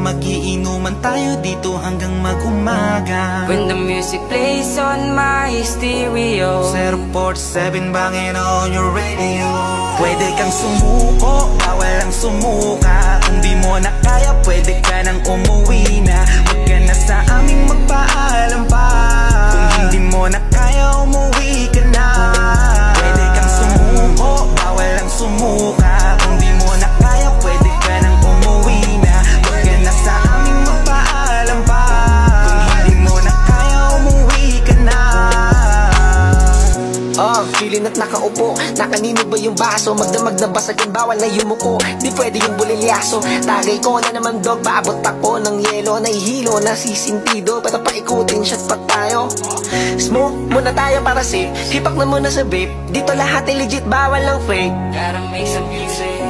magiinuman tayo dito hanggang mag-umaga. When the music plays on my stereo 047 bangin on your radio. Pwede kang sumuko, bawal ang sumuka. Kung di mo na kaya, pwede ka nang umuwi na. Huwag ka na sa aming magpaalam pa. Kung hindi mo na kaya, umuwi ka na. Pwede kang sumuko, bawal ang sumuka. Kung di mo na kaya, pwede ka nang umuwi na. Huwag ka na sa aming magpaalam pa. Kung hindi mo na kaya, umuwi ka na. Feeling at nakaupo, nakanino ba yung baso? Magdamag na basagin, bawal na yumuko. Di pwede yung bulilyaso. Tagay ko na naman dog, paabot ako ng yelo. Nahihilo, nasisintido, pero paikutin shot pa tayo. Smoke muna tayo para safe, hipak na muna sa vape. Dito lahat ay legit, bawal lang fake. Gotta make some music.